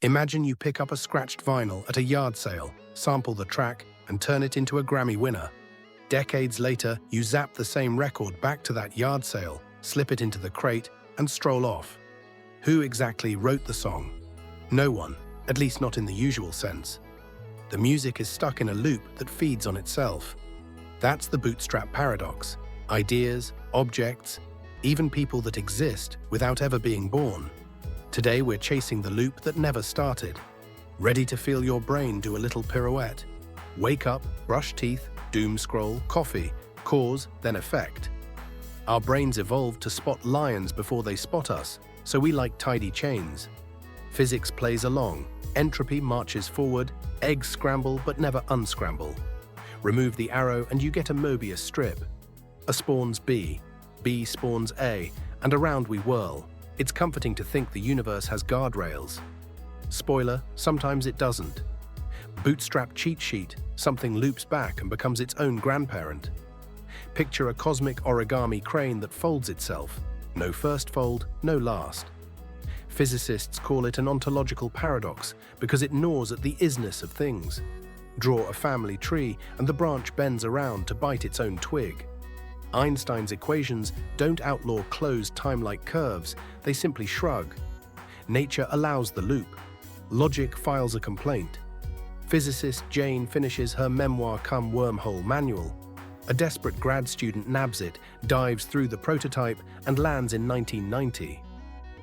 Imagine you pick up a scratched vinyl at a yard sale, sample the track, and turn it into a Grammy winner. Decades later, you zap the same record back to that yard sale, slip it into the crate, and stroll off. Who exactly wrote the song? No one, at least not in the usual sense. The music is stuck in a loop that feeds on itself. That's the Bootstrap Paradox. Ideas, objects, even people that exist without ever being born. Today we're chasing the loop that never started. Ready to feel your brain do a little pirouette? Wake up, brush teeth, doom scroll, coffee, cause, then effect. Our brains evolved to spot lions before they spot us, so we like tidy chains. Physics plays along, entropy marches forward, eggs scramble but never unscramble. Remove the arrow and you get a Mobius strip. A spawns B, B spawns A, and around we whirl. It's comforting to think the universe has guardrails. Spoiler, sometimes it doesn't. Bootstrap cheat sheet, something loops back and becomes its own grandparent. Picture a cosmic origami crane that folds itself. No first fold, no last. Physicists call it an ontological paradox because it gnaws at the isness of things. Draw a family tree and the branch bends around to bite its own twig. Einstein's equations don't outlaw closed time-like curves, they simply shrug. Nature allows the loop. Logic files a complaint. Physicist Jane finishes her memoir-cum-wormhole manual. A desperate grad student nabs it, dives through the prototype, and lands in 1990.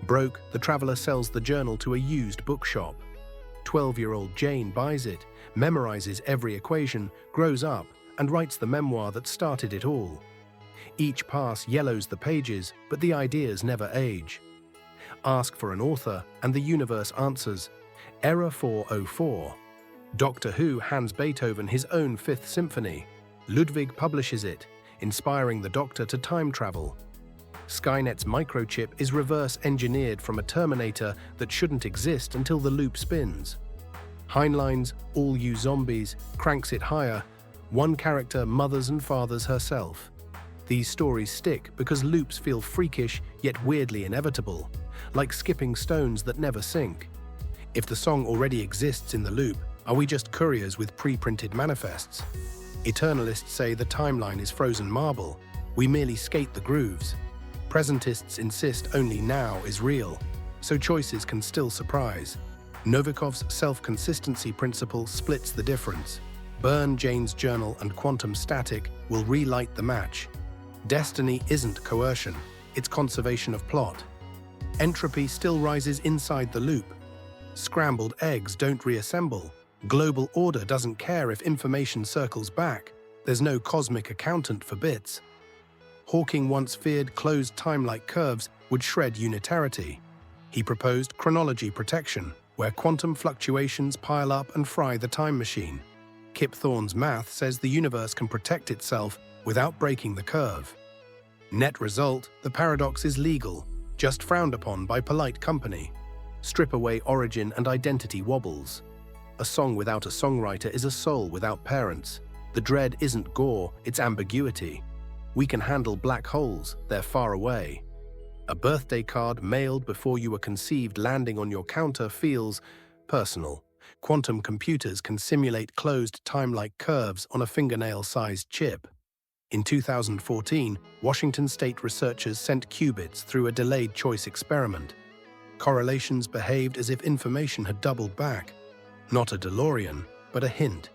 Broke, the traveler sells the journal to a used bookshop. 12-year-old Jane buys it, memorizes every equation, grows up, and writes the memoir that started it all. Each pass yellows the pages, but the ideas never age. Ask for an author, and the universe answers, Error 404. Doctor Who hands Beethoven his own Fifth Symphony. Ludwig publishes it, inspiring the Doctor to time travel. Skynet's microchip is reverse-engineered from a Terminator that shouldn't exist until the loop spins. Heinlein's All You Zombies cranks it higher. One character mothers and fathers herself. These stories stick because loops feel freakish yet weirdly inevitable, like skipping stones that never sink. If the song already exists in the loop, are we just couriers with pre-printed manifests? Eternalists say the timeline is frozen marble. We merely skate the grooves. Presentists insist only now is real, so choices can still surprise. Novikov's self-consistency principle splits the difference. Burn Jane's journal and quantum static will relight the match. Destiny isn't coercion, it's conservation of plot. Entropy still rises inside the loop. Scrambled eggs don't reassemble. Global order doesn't care if information circles back. There's no cosmic accountant for bits. Hawking once feared closed time-like curves would shred unitarity. He proposed chronology protection, where quantum fluctuations pile up and fry the time machine. Kip Thorne's math says the universe can protect itself without breaking the curve. Net result, the paradox is legal, just frowned upon by polite company. Strip away origin and identity wobbles. A song without a songwriter is a soul without parents. The dread isn't gore, it's ambiguity. We can handle black holes, they're far away. A birthday card mailed before you were conceived landing on your counter feels personal. Quantum computers can simulate closed time-like curves on a fingernail-sized chip. In 2014, Washington State researchers sent qubits through a delayed choice experiment. Correlations behaved as if information had doubled back. Not a DeLorean, but a hint.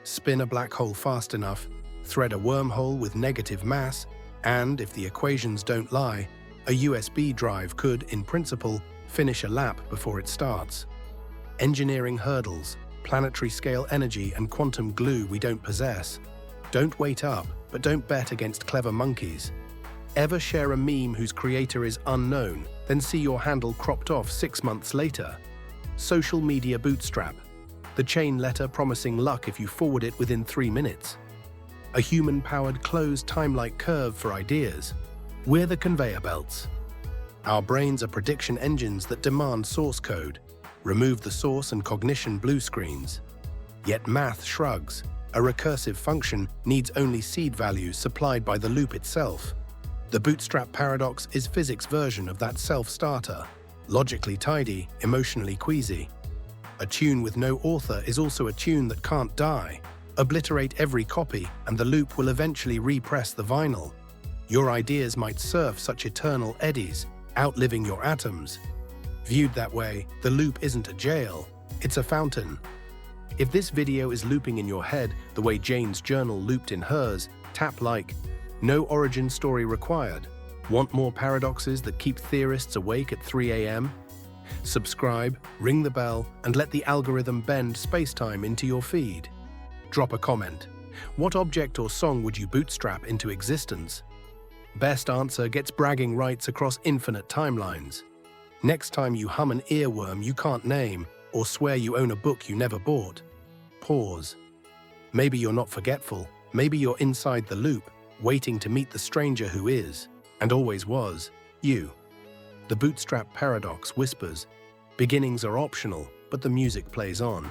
Spin a black hole fast enough, thread a wormhole with negative mass, and, if the equations don't lie, a USB drive could, in principle, finish a lap before it starts. Engineering hurdles, planetary-scale energy, and quantum glue we don't possess. Don't wait up, but don't bet against clever monkeys. Ever share a meme whose creator is unknown, then see your handle cropped off 6 months later? Social media bootstrap. The chain letter promising luck if you forward it within 3 minutes. A human-powered closed time-like curve for ideas. We're the conveyor belts. Our brains are prediction engines that demand source code. Remove the source and cognition blue screens. Yet math shrugs. A recursive function needs only seed values supplied by the loop itself. The Bootstrap Paradox is physics' version of that self-starter. Logically tidy, emotionally queasy. A tune with no author is also a tune that can't die. Obliterate every copy, and the loop will eventually repress the vinyl. Your ideas might surf such eternal eddies, outliving your atoms. Viewed that way, the loop isn't a jail, it's a fountain. If this video is looping in your head the way Jane's journal looped in hers, tap like. No origin story required. Want more paradoxes that keep theorists awake at 3 a.m.? Subscribe, ring the bell, and let the algorithm bend space-time into your feed. Drop a comment. What object or song would you bootstrap into existence? Best answer gets bragging rights across infinite timelines. Next time you hum an earworm you can't name, or swear you own a book you never bought, pause. Maybe you're not forgetful, maybe you're inside the loop, waiting to meet the stranger who is, and always was, you. The Bootstrap Paradox whispers, beginnings are optional, but the music plays on.